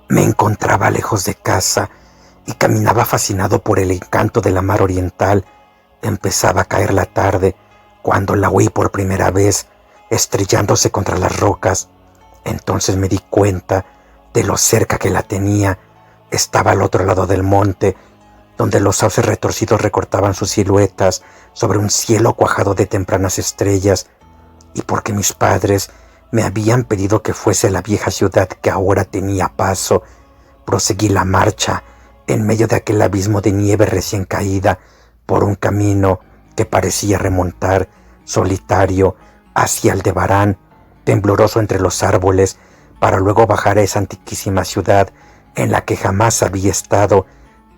Me encontraba lejos de casa y caminaba fascinado por el encanto de la mar oriental. Empezaba a caer la tarde cuando la oí por primera vez, estrellándose contra las rocas. Entonces me di cuenta de lo cerca que la tenía. Estaba al otro lado del monte, donde los sauces retorcidos recortaban sus siluetas sobre un cielo cuajado de tempranas estrellas, y porque mis padres me habían pedido que fuese a la vieja ciudad que ahora tenía paso, proseguí la marcha en medio de aquel abismo de nieve recién caída, por un camino que parecía remontar, solitario, hacia Aldebarán, tembloroso entre los árboles, para luego bajar a esa antiquísima ciudad en la que jamás había estado,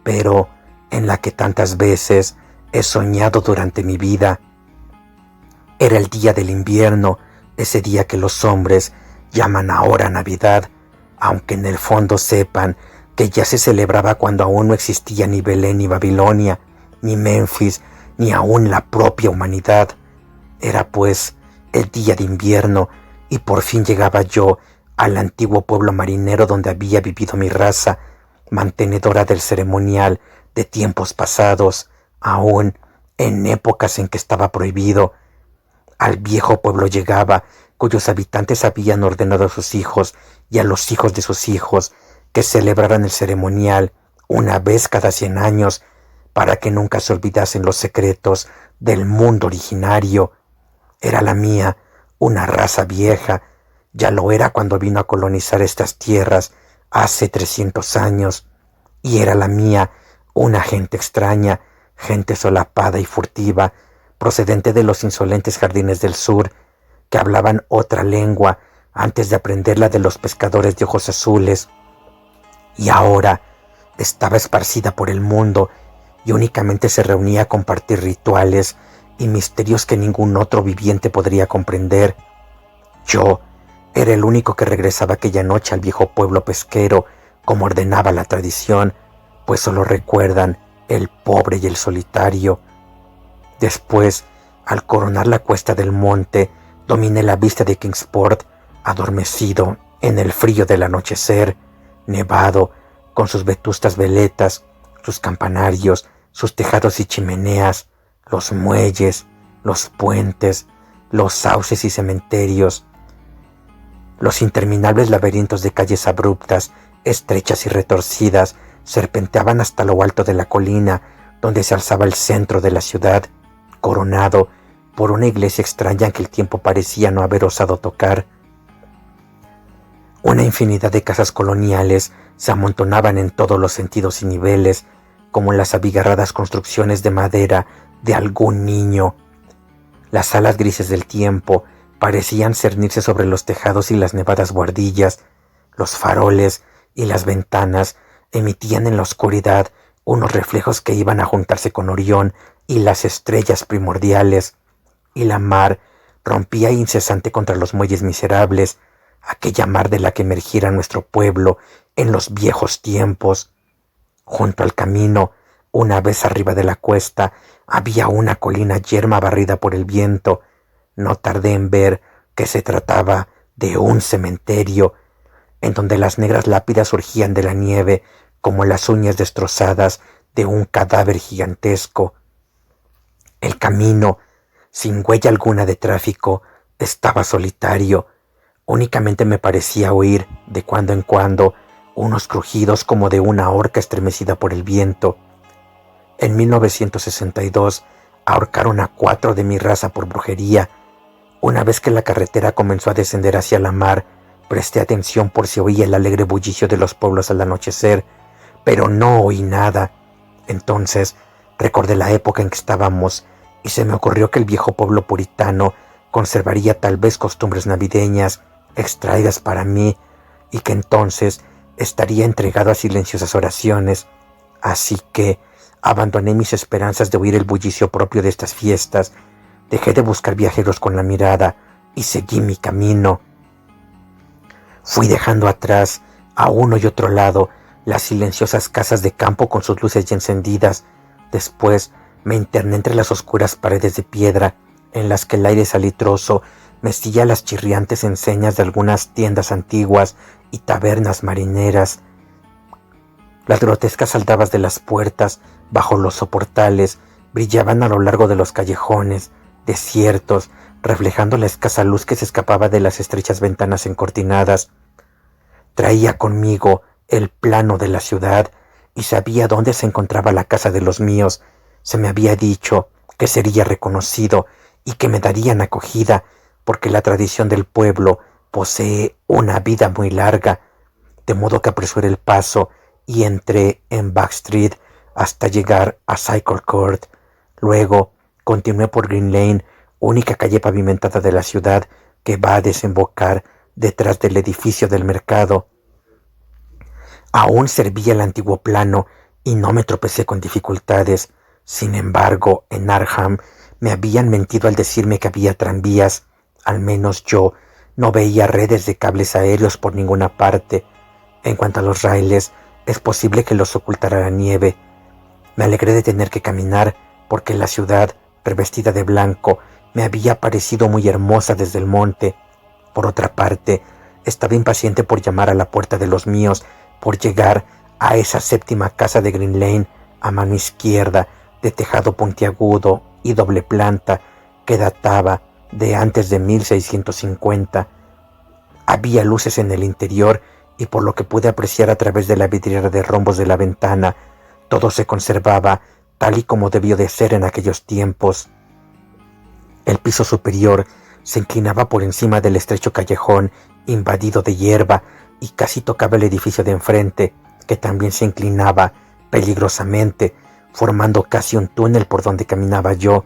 pero en la que tantas veces he soñado durante mi vida. Era el día del invierno, ese día que los hombres llaman ahora Navidad, aunque en el fondo sepan que ya se celebraba cuando aún no existía ni Belén ni Babilonia, ni Memphis, ni aún la propia humanidad. Era pues el día de invierno, y por fin llegaba yo al antiguo pueblo marinero donde había vivido mi raza, mantenedora del ceremonial de tiempos pasados, aún en épocas en que estaba prohibido. Al viejo pueblo llegaba, cuyos habitantes habían ordenado a sus hijos y a los hijos de sus hijos que celebraran el ceremonial una vez cada 100 años, para que nunca se olvidasen los secretos del mundo originario. Era la mía una raza vieja, ya lo era cuando vino a colonizar estas tierras hace 300 años, y era la mía una gente extraña, gente solapada y furtiva, procedente de los insolentes jardines del sur, que hablaban otra lengua antes de aprender la de los pescadores de ojos azules, y ahora estaba esparcida por el mundo y únicamente se reunía a compartir rituales y misterios que ningún otro viviente podría comprender. Yo era el único que regresaba aquella noche al viejo pueblo pesquero, como ordenaba la tradición, pues solo recuerdan el pobre y el solitario. Después, al coronar la cuesta del monte, dominé la vista de Kingsport, adormecido en el frío del anochecer, nevado, con sus vetustas veletas, sus campanarios, sus tejados y chimeneas, los muelles, los puentes, los sauces y cementerios, los interminables laberintos de calles abruptas, estrechas y retorcidas, serpenteaban hasta lo alto de la colina, donde se alzaba el centro de la ciudad, coronado por una iglesia extraña que el tiempo parecía no haber osado tocar. Una infinidad de casas coloniales se amontonaban en todos los sentidos y niveles, como las abigarradas construcciones de madera de algún niño. Las alas grises del tiempo parecían cernirse sobre los tejados y las nevadas buhardillas. Los faroles y las ventanas emitían en la oscuridad unos reflejos que iban a juntarse con Orión y las estrellas primordiales, y la mar rompía incesante contra los muelles miserables, aquella mar de la que emergiera nuestro pueblo en los viejos tiempos. Junto al camino, una vez arriba de la cuesta, había una colina yerma barrida por el viento. No tardé en ver que se trataba de un cementerio, en donde las negras lápidas surgían de la nieve como las uñas destrozadas de un cadáver gigantesco. El camino, sin huella alguna de tráfico, estaba solitario. Únicamente me parecía oír, de cuando en cuando, unos crujidos como de una horca estremecida por el viento. En 1962 ahorcaron a 4 de mi raza por brujería. Una vez que la carretera comenzó a descender hacia la mar, presté atención por si oía el alegre bullicio de los pueblos al anochecer, pero no oí nada. Entonces recordé la época en que estábamos y se me ocurrió que el viejo pueblo puritano conservaría tal vez costumbres navideñas extraídas para mí, y que entonces estaría entregado a silenciosas oraciones. Así que abandoné mis esperanzas de oír el bullicio propio de estas fiestas, dejé de buscar viajeros con la mirada y seguí mi camino. Fui dejando atrás, a uno y otro lado, las silenciosas casas de campo con sus luces ya encendidas. Después me interné entre las oscuras paredes de piedra, en las que el aire salitroso mecía las chirriantes enseñas de algunas tiendas antiguas y tabernas marineras. Las grotescas aldabas de las puertas, bajo los soportales, brillaban a lo largo de los callejones, desiertos, reflejando la escasa luz que se escapaba de las estrechas ventanas encortinadas. Traía conmigo el plano de la ciudad y sabía dónde se encontraba la casa de los míos. Se me había dicho que sería reconocido y que me darían acogida, porque la tradición del pueblo posee una vida muy larga, de modo que apresuré el paso y entré en Back Street hasta llegar a Cycle Court. Luego continué por Green Lane, única calle pavimentada de la ciudad que va a desembocar detrás del edificio del mercado. Aún servía el antiguo plano y no me tropecé con dificultades. Sin embargo, en Arkham me habían mentido al decirme que había tranvías. Al menos yo no veía redes de cables aéreos por ninguna parte. En cuanto a los raíles, es posible que los ocultara la nieve. Me alegré de tener que caminar, porque la ciudad, revestida de blanco, me había parecido muy hermosa desde el monte. Por otra parte, estaba impaciente por llamar a la puerta de los míos, por llegar a esa séptima casa de Green Lane, a mano izquierda, de tejado puntiagudo y doble planta, que databa de antes de 1650. Había luces en el interior y, por lo que pude apreciar a través de la vidriera de rombos de la ventana, todo se conservaba tal y como debió de ser en aquellos tiempos. El piso superior se inclinaba por encima del estrecho callejón invadido de hierba y casi tocaba el edificio de enfrente, que también se inclinaba peligrosamente, formando casi un túnel por donde caminaba yo.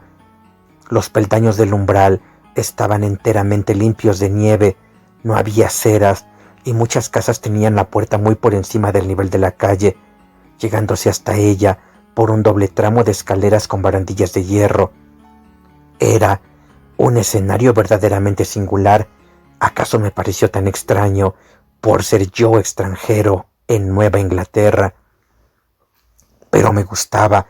Los peldaños del umbral estaban enteramente limpios de nieve, no había aceras y muchas casas tenían la puerta muy por encima del nivel de la calle, llegándose hasta ella por un doble tramo de escaleras con barandillas de hierro. Era un escenario verdaderamente singular. ¿Acaso me pareció tan extraño por ser yo extranjero en Nueva Inglaterra? Pero me gustaba,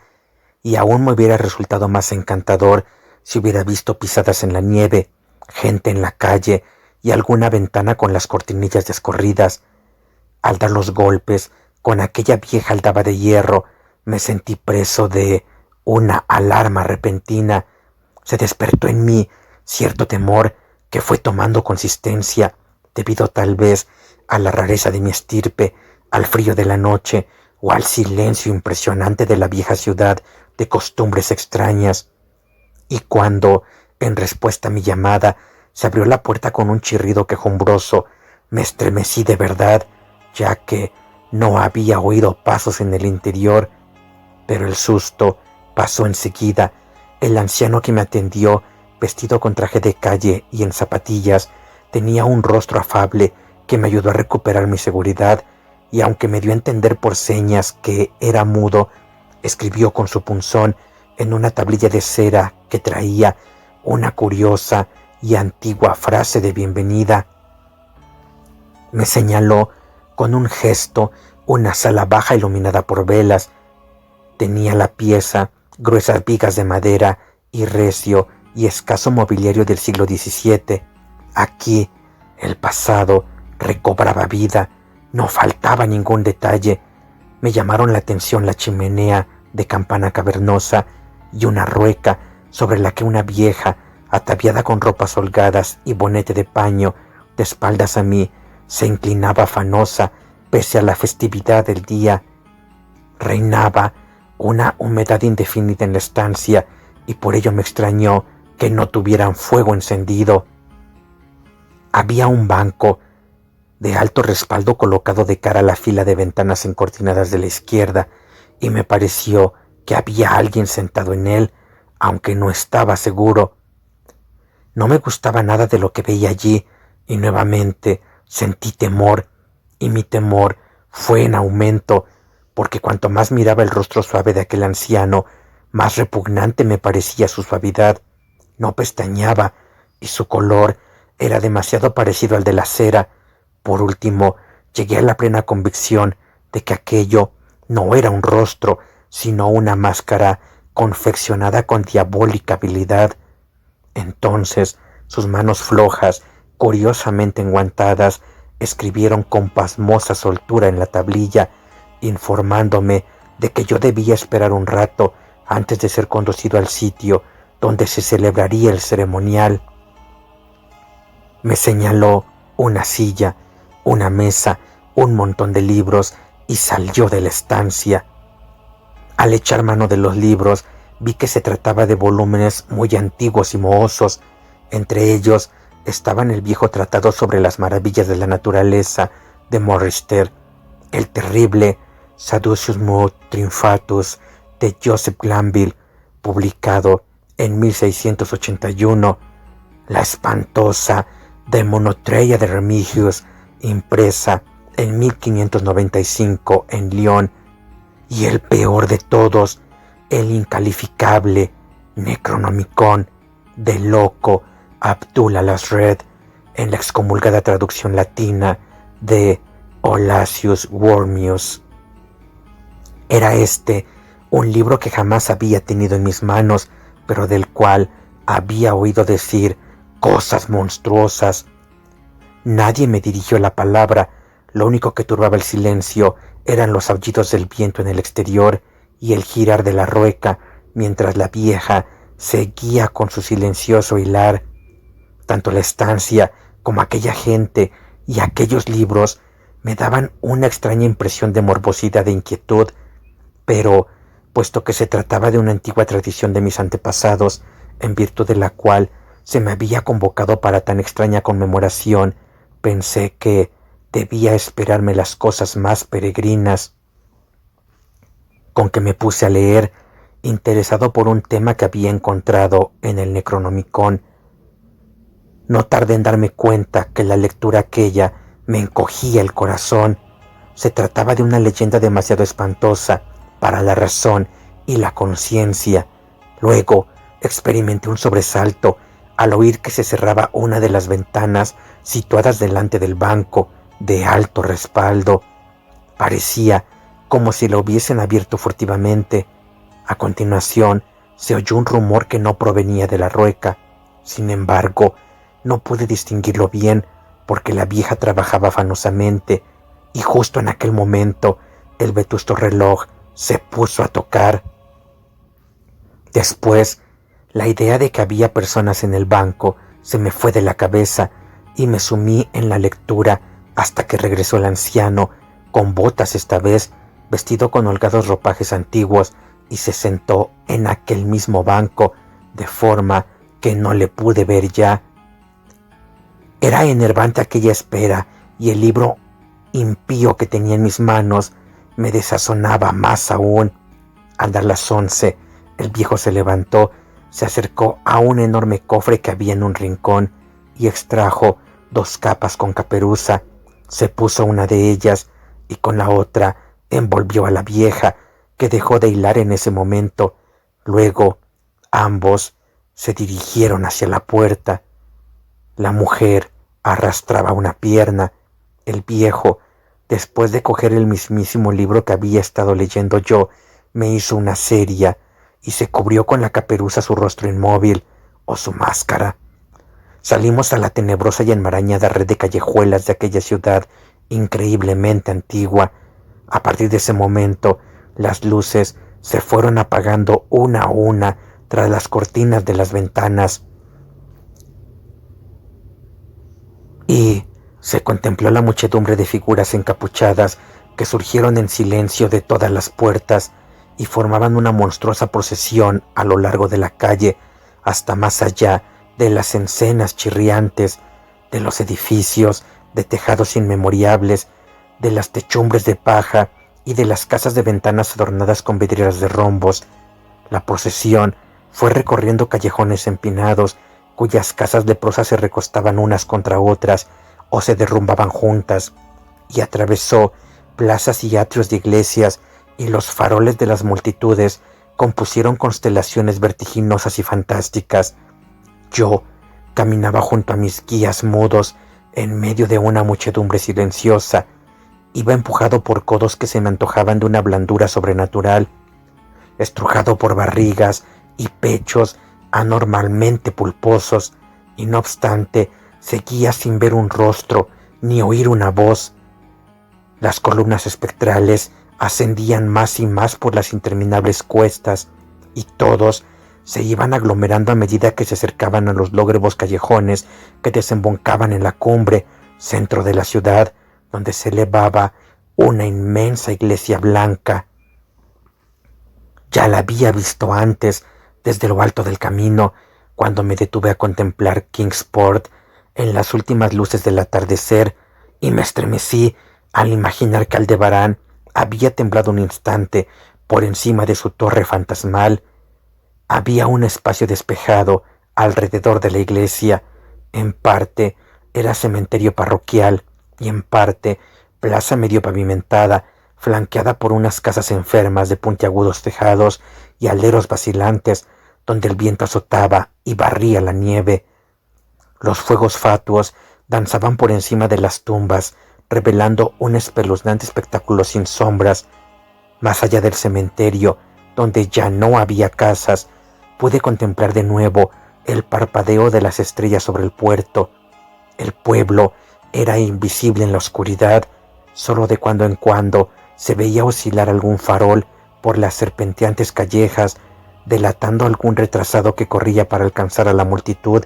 y aún me hubiera resultado más encantador si hubiera visto pisadas en la nieve, gente en la calle y alguna ventana con las cortinillas descorridas. Al dar los golpes con aquella vieja aldaba de hierro, me sentí preso de una alarma repentina. Se despertó en mí cierto temor que fue tomando consistencia, debido tal vez a la rareza de mi estirpe, al frío de la noche o al silencio impresionante de la vieja ciudad de costumbres extrañas. Y cuando, en respuesta a mi llamada, se abrió la puerta con un chirrido quejumbroso, me estremecí de verdad, ya que no había oído pasos en el interior. Pero el susto pasó enseguida. El anciano que me atendió, vestido con traje de calle y en zapatillas, tenía un rostro afable que me ayudó a recuperar mi seguridad, y aunque me dio a entender por señas que era mudo, escribió con su punzón en una tablilla de cera que traía una curiosa y antigua frase de bienvenida. Me señaló con un gesto una sala baja iluminada por velas. Tenía la pieza gruesas vigas de madera y recio y escaso mobiliario del siglo XVII. Aquí el pasado recobraba vida, no faltaba ningún detalle. Me llamaron la atención la chimenea de campana cavernosa y una rueca sobre la que una vieja, ataviada con ropas holgadas y bonete de paño, de espaldas a mí, se inclinaba afanosa pese a la festividad del día. Reinaba una humedad indefinida en la estancia y por ello me extrañó que no tuvieran fuego encendido. Había un banco de alto respaldo colocado de cara a la fila de ventanas encortinadas de la izquierda y me pareció que había alguien sentado en él, aunque no estaba seguro. No me gustaba nada de lo que veía allí y nuevamente sentí temor, y mi temor fue en aumento, porque cuanto más miraba el rostro suave de aquel anciano, más repugnante me parecía su suavidad. No pestañeaba y su color era demasiado parecido al de la cera. Por último, llegué a la plena convicción de que aquello no era un rostro, sino una máscara confeccionada con diabólica habilidad. Entonces, sus manos flojas, curiosamente enguantadas, escribieron con pasmosa soltura en la tablilla, informándome de que yo debía esperar un rato antes de ser conducido al sitio donde se celebraría el ceremonial. Me señaló una silla, una mesa, un montón de libros y salió de la estancia. Al echar mano de los libros, vi que se trataba de volúmenes muy antiguos y mohosos. Entre ellos estaban el viejo tratado sobre las maravillas de la naturaleza de Morrister, el terrible Saduceus Mud Triumphatus de Joseph Glanville, publicado en 1681, la espantosa De Monotreia de Remigius, impresa en 1595 en Lyon, y el peor de todos, el incalificable Necronomicon del loco Abdul al-Azred, en la excomulgada traducción latina de Olacius Wormius. Era este un libro que jamás había tenido en mis manos, pero del cual había oído decir cosas monstruosas. Nadie me dirigió la palabra. Lo único que turbaba el silencio eran los aullidos del viento en el exterior y el girar de la rueca mientras la vieja seguía con su silencioso hilar. Tanto la estancia como aquella gente y aquellos libros me daban una extraña impresión de morbosidad e inquietud, pero, puesto que se trataba de una antigua tradición de mis antepasados, en virtud de la cual se me había convocado para tan extraña conmemoración, pensé que debía esperarme las cosas más peregrinas. Con que me puse a leer, interesado por un tema que había encontrado en el Necronomicon. No tardé en darme cuenta que la lectura aquella me encogía el corazón. Se trataba de una leyenda demasiado espantosa para la razón y la conciencia. Luego experimenté un sobresalto al oír que se cerraba una de las ventanas situadas delante del banco, de alto respaldo. Parecía como si lo hubiesen abierto furtivamente. A continuación se oyó un rumor que no provenía de la rueca. Sin embargo, no pude distinguirlo bien porque la vieja trabajaba afanosamente y justo en aquel momento el vetusto reloj se puso a tocar. Después, la idea de que había personas en el banco se me fue de la cabeza y me sumí en la lectura hasta que regresó el anciano, con botas esta vez, vestido con holgados ropajes antiguos, y se sentó en aquel mismo banco, de forma que no le pude ver ya. Era enervante aquella espera, y el libro impío que tenía en mis manos me desazonaba más aún. Al dar las 11, el viejo se levantó, se acercó a un enorme cofre que había en un rincón y extrajo 2 capas con caperuza. Se puso una de ellas y con la otra envolvió a la vieja, que dejó de hilar en ese momento. Luego ambos se dirigieron hacia la puerta. La mujer arrastraba una pierna. El viejo, después de coger el mismísimo libro que había estado leyendo yo, me hizo una seria y se cubrió con la caperuza su rostro inmóvil o su máscara. Salimos a la tenebrosa y enmarañada red de callejuelas de aquella ciudad increíblemente antigua. A partir de ese momento, las luces se fueron apagando una a una tras las cortinas de las ventanas y se contempló la muchedumbre de figuras encapuchadas que surgieron en silencio de todas las puertas y formaban una monstruosa procesión a lo largo de la calle hasta más allá de las encenas chirriantes, de los edificios de tejados inmemorables, de las techumbres de paja y de las casas de ventanas adornadas con vidrieras de rombos. La procesión fue recorriendo callejones empinados, cuyas casas leprosas se recostaban unas contra otras o se derrumbaban juntas, y atravesó plazas y atrios de iglesias, y los faroles de las multitudes compusieron constelaciones vertiginosas y fantásticas. Yo caminaba junto a mis guías mudos en medio de una muchedumbre silenciosa. Iba empujado por codos que se me antojaban de una blandura sobrenatural, estrujado por barrigas y pechos anormalmente pulposos, y no obstante seguía sin ver un rostro ni oír una voz. Las columnas espectrales ascendían más y más por las interminables cuestas, y todos se iban aglomerando a medida que se acercaban a los lóbregos callejones que desembocaban en la cumbre, centro de la ciudad, donde se elevaba una inmensa iglesia blanca. Ya la había visto antes, desde lo alto del camino, cuando me detuve a contemplar Kingsport en las últimas luces del atardecer, y me estremecí al imaginar que Aldebarán había temblado un instante por encima de su torre fantasmal. Había un espacio despejado alrededor de la iglesia. En parte era cementerio parroquial y en parte plaza medio pavimentada, flanqueada por unas casas enfermas de puntiagudos tejados y alderos vacilantes, donde el viento azotaba y barría la nieve. Los fuegos fatuos danzaban por encima de las tumbas, revelando un espeluznante espectáculo sin sombras. Más allá del cementerio, donde ya no había casas, pude contemplar de nuevo el parpadeo de las estrellas sobre el puerto. El pueblo era invisible en la oscuridad, solo de cuando en cuando se veía oscilar algún farol por las serpenteantes callejas, delatando algún retrasado que corría para alcanzar a la multitud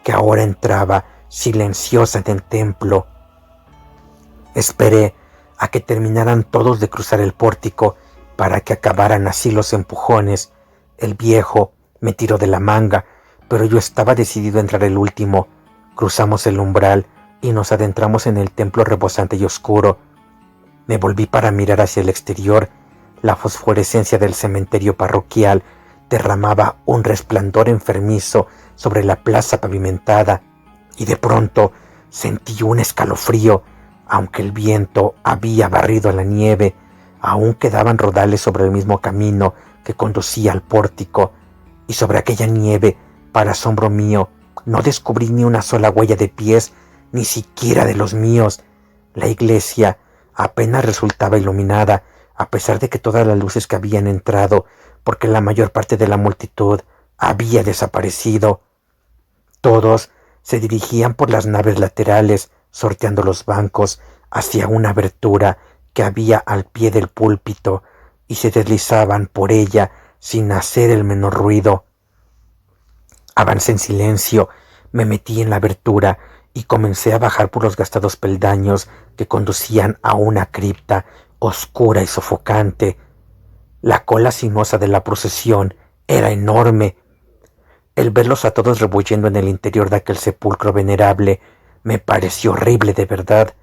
que ahora entraba silenciosa en el templo. Esperé a que terminaran todos de cruzar el pórtico para que acabaran así los empujones. El viejo me tiró de la manga, pero yo estaba decidido a entrar el último. Cruzamos el umbral y nos adentramos en el templo rebosante y oscuro. Me volví para mirar hacia el exterior. La fosforescencia del cementerio parroquial derramaba un resplandor enfermizo sobre la plaza pavimentada, y de pronto sentí un escalofrío. Aunque el viento había barrido la nieve, aún quedaban rodales sobre el mismo camino que conducía al pórtico, y sobre aquella nieve, para asombro mío, no descubrí ni una sola huella de pies, ni siquiera de los míos. La iglesia apenas resultaba iluminada, a pesar de que todas las luces que habían entrado, porque la mayor parte de la multitud había desaparecido. Todos se dirigían por las naves laterales, sorteando los bancos hacia una abertura que había al pie del púlpito, y se deslizaban por ella sin hacer el menor ruido. Avancé en silencio, me metí en la abertura y comencé a bajar por los gastados peldaños que conducían a una cripta oscura y sofocante. La cola sinuosa de la procesión era enorme. El verlos a todos rebullendo en el interior de aquel sepulcro venerable me pareció horrible de verdad.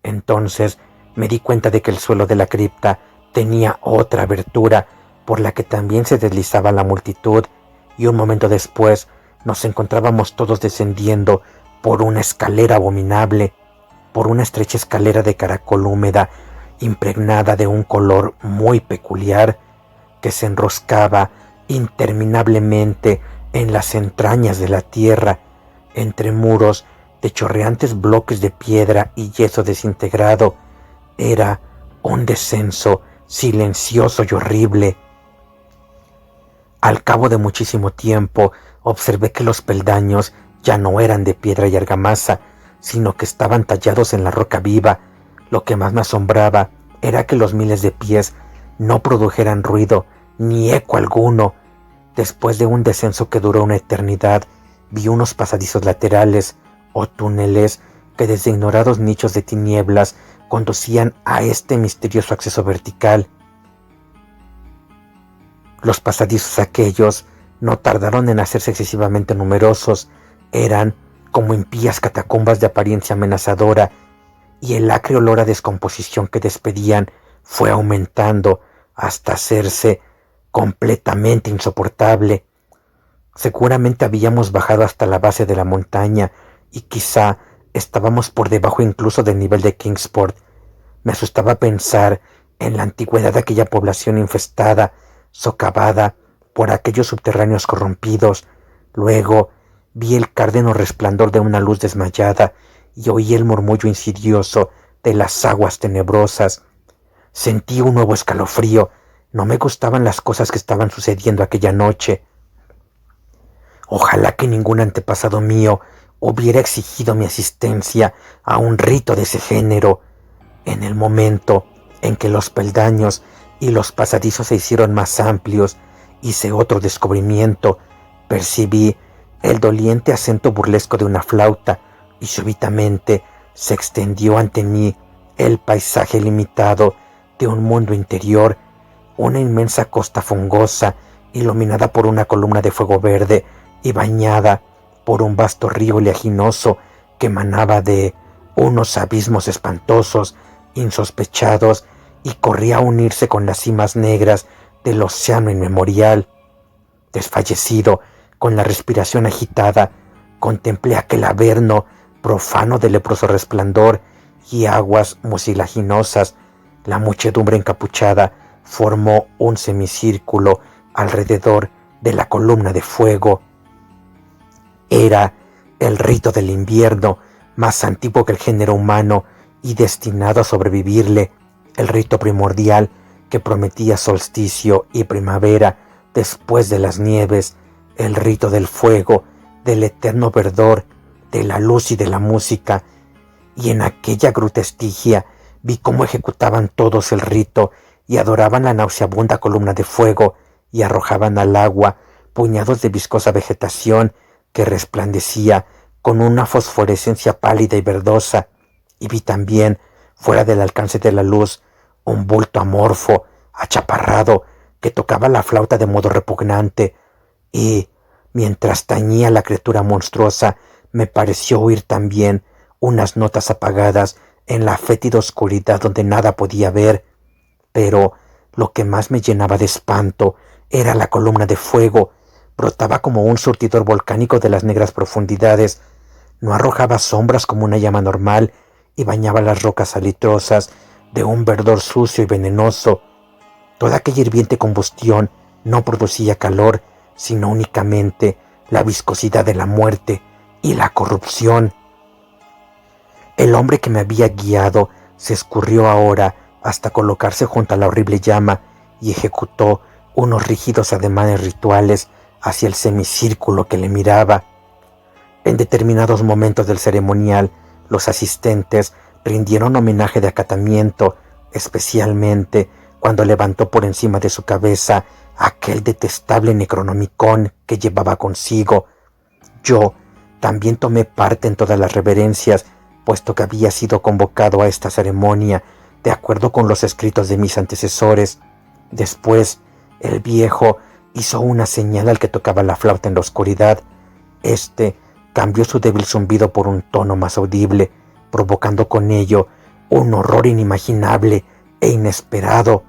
Entonces me di cuenta de que el suelo de la cripta tenía otra abertura por la que también se deslizaba la multitud, y un momento después nos encontrábamos todos descendiendo por una escalera abominable, por una estrecha escalera de caracol húmeda, impregnada de un color muy peculiar, que se enroscaba interminablemente en las entrañas de la tierra, entre muros de chorreantes bloques de piedra y yeso desintegrado. Era un descenso silencioso y horrible. Al cabo de muchísimo tiempo, observé que los peldaños ya no eran de piedra y argamasa, sino que estaban tallados en la roca viva. Lo que más me asombraba era que los miles de pies no produjeran ruido ni eco alguno. Después de un descenso que duró una eternidad, vi unos pasadizos laterales o túneles que desde ignorados nichos de tinieblas conducían a este misterioso acceso vertical. Los pasadizos aquellos no tardaron en hacerse excesivamente numerosos. Eran como impías catacumbas de apariencia amenazadora, y el acre olor a descomposición que despedían fue aumentando hasta hacerse completamente insoportable. Seguramente habíamos bajado hasta la base de la montaña, y quizá estábamos por debajo incluso del nivel de Kingsport. Me asustaba pensar en la antigüedad de aquella población infestada, socavada por aquellos subterráneos corrompidos. Luego vi el cárdeno resplandor de una luz desmayada y oí el murmullo insidioso de las aguas tenebrosas. Sentí un nuevo escalofrío. No me gustaban las cosas que estaban sucediendo aquella noche. Ojalá que ningún antepasado mío hubiera exigido mi asistencia a un rito de ese género. En el momento en que los peldaños y los pasadizos se hicieron más amplios. Hice otro descubrimiento. Percibí el doliente acento burlesco de una flauta y súbitamente se extendió ante mí el paisaje limitado de un mundo interior, una inmensa costa fangosa iluminada por una columna de fuego verde y bañada por un vasto río oleaginoso que emanaba de unos abismos espantosos, insospechados, y corría a unirse con las cimas negras del océano inmemorial. Desfallecido, con la respiración agitada, contemplé aquel averno profano de leproso resplandor y aguas mucilaginosas. La muchedumbre encapuchada formó un semicírculo alrededor de la columna de fuego. Era el rito del invierno, más antiguo que el género humano y destinado a sobrevivirle, el rito primordial que prometía solsticio y primavera después de las nieves, el rito del fuego, del eterno verdor, de la luz y de la música. Y en aquella gruta estigia vi cómo ejecutaban todos el rito y adoraban la nauseabunda columna de fuego y arrojaban al agua puñados de viscosa vegetación que resplandecía con una fosforescencia pálida y verdosa. Y vi también, fuera del alcance de la luz, un bulto amorfo, achaparrado, que tocaba la flauta de modo repugnante, y, mientras tañía la criatura monstruosa, me pareció oír también unas notas apagadas en la fétida oscuridad donde nada podía ver. Pero lo que más me llenaba de espanto era la columna de fuego. Brotaba como un surtidor volcánico de las negras profundidades. No arrojaba sombras como una llama normal y bañaba las rocas salitrosas de un verdor sucio y venenoso. Toda aquella hirviente combustión no producía calor, sino únicamente la viscosidad de la muerte y la corrupción. El hombre que me había guiado se escurrió ahora hasta colocarse junto a la horrible llama y ejecutó unos rígidos ademanes rituales hacia el semicírculo que le miraba. En determinados momentos del ceremonial, los asistentes rindieron homenaje de acatamiento, especialmente cuando levantó por encima de su cabeza aquel detestable Necronomicon que llevaba consigo. Yo también tomé parte en todas las reverencias, puesto que había sido convocado a esta ceremonia de acuerdo con los escritos de mis antecesores. Después, el viejo hizo una señal al que tocaba la flauta en la oscuridad. Este cambió su débil zumbido por un tono más audible, provocando con ello un horror inimaginable e inesperado.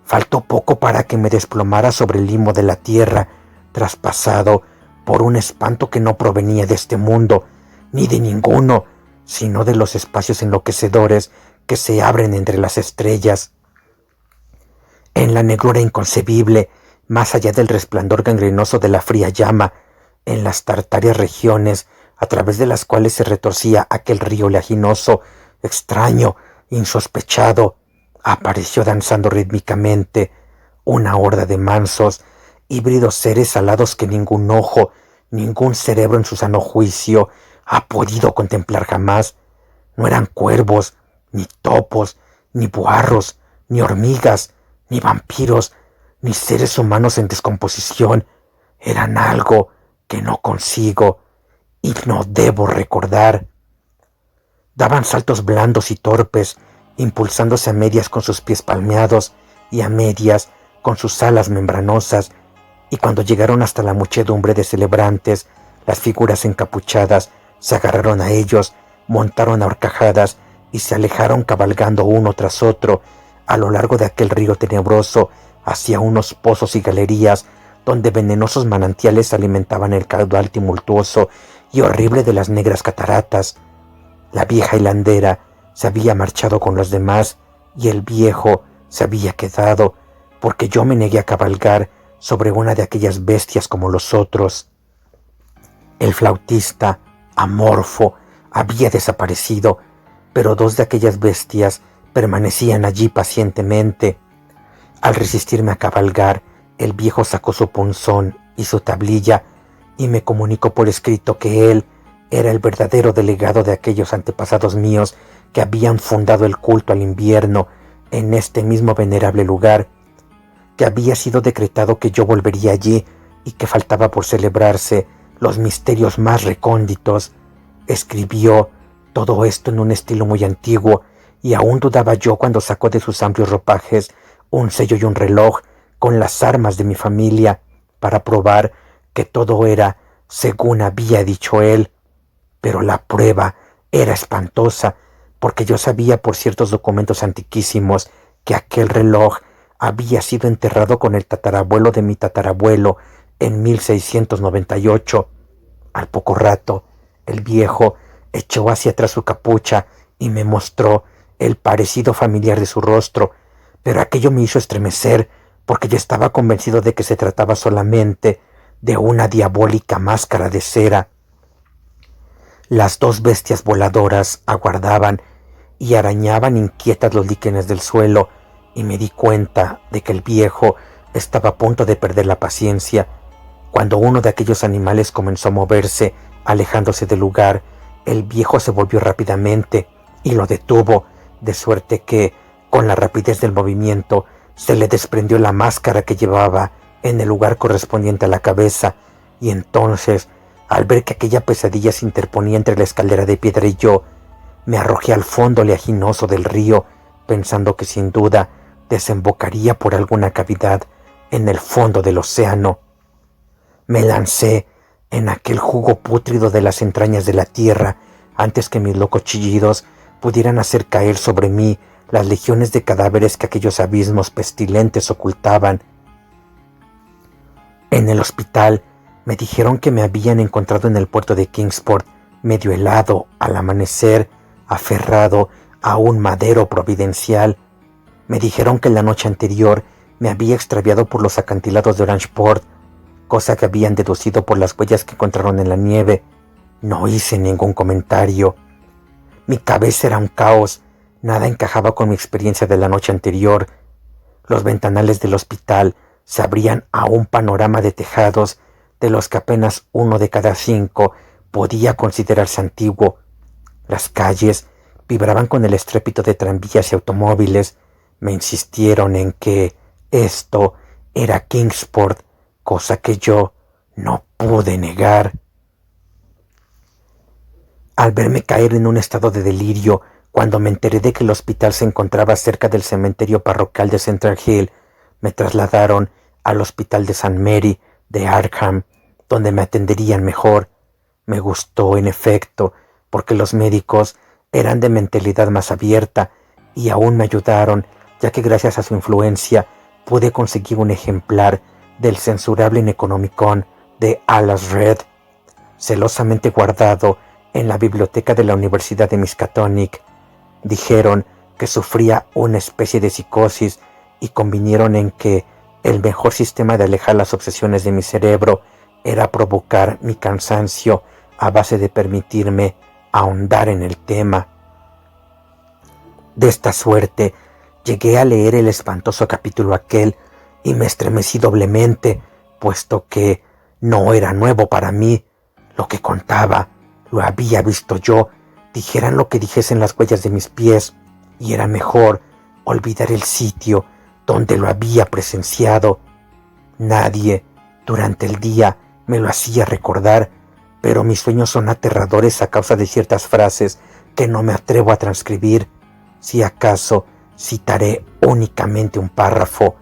Faltó poco para que me desplomara sobre el limo de la tierra, traspasado por un espanto que no provenía de este mundo, ni de ninguno, sino de los espacios enloquecedores que se abren entre las estrellas. En la negrura inconcebible, más allá del resplandor gangrenoso de la fría llama, en las tartáreas regiones a través de las cuales se retorcía aquel río oleaginoso, extraño, insospechado, apareció danzando rítmicamente una horda de mansos, híbridos seres alados que ningún ojo, ningún cerebro en su sano juicio ha podido contemplar jamás. No eran cuervos, ni topos, ni buarros, ni hormigas, ni vampiros, ni seres humanos en descomposición. Eran algo que no consigo y no debo recordar. Daban saltos blandos y torpes, impulsándose a medias con sus pies palmeados y a medias con sus alas membranosas, y cuando llegaron hasta la muchedumbre de celebrantes, las figuras encapuchadas se agarraron a ellos, montaron a horcajadas y se alejaron cabalgando uno tras otro a lo largo de aquel río tenebroso hacia unos pozos y galerías donde venenosos manantiales alimentaban el caudal tumultuoso y horrible de las negras cataratas. La vieja hilandera se había marchado con los demás y el viejo se había quedado, porque yo me negué a cabalgar sobre una de aquellas bestias como los otros. El flautista, amorfo, había desaparecido, pero dos de aquellas bestias permanecían allí pacientemente. Al resistirme a cabalgar, el viejo sacó su punzón y su tablilla y me comunicó por escrito que él era el verdadero delegado de aquellos antepasados míos que habían fundado el culto al invierno en este mismo venerable lugar, que había sido decretado que yo volvería allí y que faltaba por celebrarse los misterios más recónditos. Escribió todo esto en un estilo muy antiguo, y aún dudaba yo cuando sacó de sus amplios ropajes un sello y un reloj con las armas de mi familia para probar que todo era según había dicho él. Pero la prueba era espantosa, porque yo sabía por ciertos documentos antiquísimos que aquel reloj había sido enterrado con el tatarabuelo de mi tatarabuelo en 1698. Al poco rato, el viejo echó hacia atrás su capucha y me mostró el parecido familiar de su rostro, pero aquello me hizo estremecer, porque yo estaba convencido de que se trataba solamente de una diabólica máscara de cera. Las dos bestias voladoras aguardaban y arañaban inquietas los líquenes del suelo, y me di cuenta de que el viejo estaba a punto de perder la paciencia. Cuando uno de aquellos animales comenzó a moverse, alejándose del lugar, el viejo se volvió rápidamente y lo detuvo, de suerte que, con la rapidez del movimiento, se le desprendió la máscara que llevaba en el lugar correspondiente a la cabeza, y entonces, al ver que aquella pesadilla se interponía entre la escalera de piedra y yo, me arrojé al fondo oleaginoso del río, pensando que sin duda desembocaría por alguna cavidad en el fondo del océano. Me lancé en aquel jugo pútrido de las entrañas de la tierra antes que mis locos chillidos pudieran hacer caer sobre mí las legiones de cadáveres que aquellos abismos pestilentes ocultaban. En el hospital me dijeron que me habían encontrado en el puerto de Kingsport, medio helado al amanecer, aferrado a un madero providencial. Me dijeron que la noche anterior me había extraviado por los acantilados de Orangeport, cosa que habían deducido por las huellas que encontraron en la nieve. No hice ningún comentario. Mi cabeza era un caos, nada encajaba con mi experiencia de la noche anterior. Los ventanales del hospital se abrían a un panorama de tejados de los que apenas uno de cada 5 podía considerarse antiguo. Las calles vibraban con el estrépito de tranvías y automóviles. Me insistieron en que esto era Kingsport, cosa que yo no pude negar. Al verme caer en un estado de delirio, cuando me enteré de que el hospital se encontraba cerca del cementerio parroquial de Central Hill, me trasladaron al hospital de St. Mary de Arkham, donde me atenderían mejor. Me gustó, en efecto, porque los médicos eran de mentalidad más abierta y aún me ayudaron, ya que gracias a su influencia pude conseguir un ejemplar del censurable Necronomicon de Alas Red, celosamente guardado en la biblioteca de la Universidad de Miskatonic. Dijeron que sufría una especie de psicosis y convinieron en que el mejor sistema de alejar las obsesiones de mi cerebro era provocar mi cansancio a base de permitirme ahondar en el tema. De esta suerte, llegué a leer el espantoso capítulo aquel y me estremecí doblemente, puesto que no era nuevo para mí. Lo que contaba lo había visto yo, dijeran lo que dijesen las huellas de mis pies, y era mejor olvidar el sitio donde lo había presenciado. Nadie durante el día me lo hacía recordar, pero mis sueños son aterradores a causa de ciertas frases que no me atrevo a transcribir. Si acaso citaré únicamente un párrafo,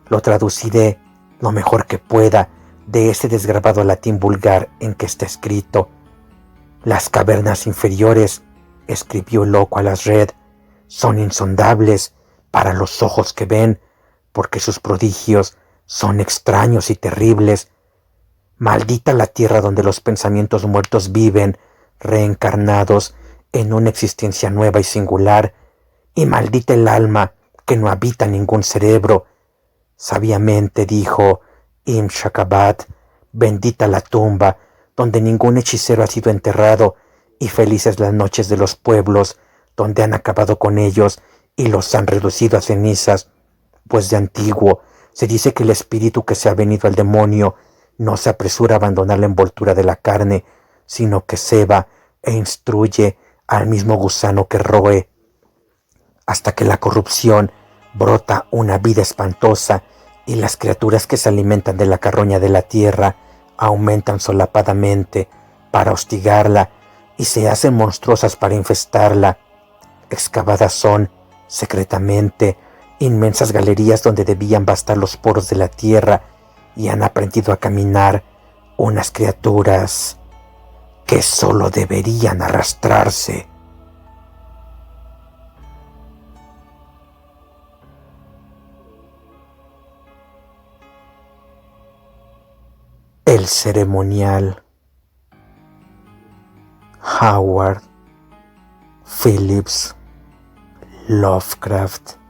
lo traduciré lo mejor que pueda de ese desgravado latín vulgar en que está escrito. Las cavernas inferiores, escribió el loco Alas Red, son insondables para los ojos que ven, porque sus prodigios son extraños y terribles. Maldita la tierra donde los pensamientos muertos viven, reencarnados en una existencia nueva y singular, y maldita el alma que no habita ningún cerebro. Sabiamente dijo Im Shakabat, bendita la tumba donde ningún hechicero ha sido enterrado, y felices las noches de los pueblos donde han acabado con ellos y los han reducido a cenizas, pues de antiguo se dice que el espíritu que se ha venido al demonio no se apresura a abandonar la envoltura de la carne, sino que ceba e instruye al mismo gusano que roe, hasta que la corrupción brota una vida espantosa y las criaturas que se alimentan de la carroña de la tierra aumentan solapadamente para hostigarla y se hacen monstruosas para infestarla. Excavadas son, secretamente, inmensas galerías donde debían bastar los poros de la tierra y han aprendido a caminar unas criaturas que solo deberían arrastrarse. El ceremonial. Howard Phillips Lovecraft.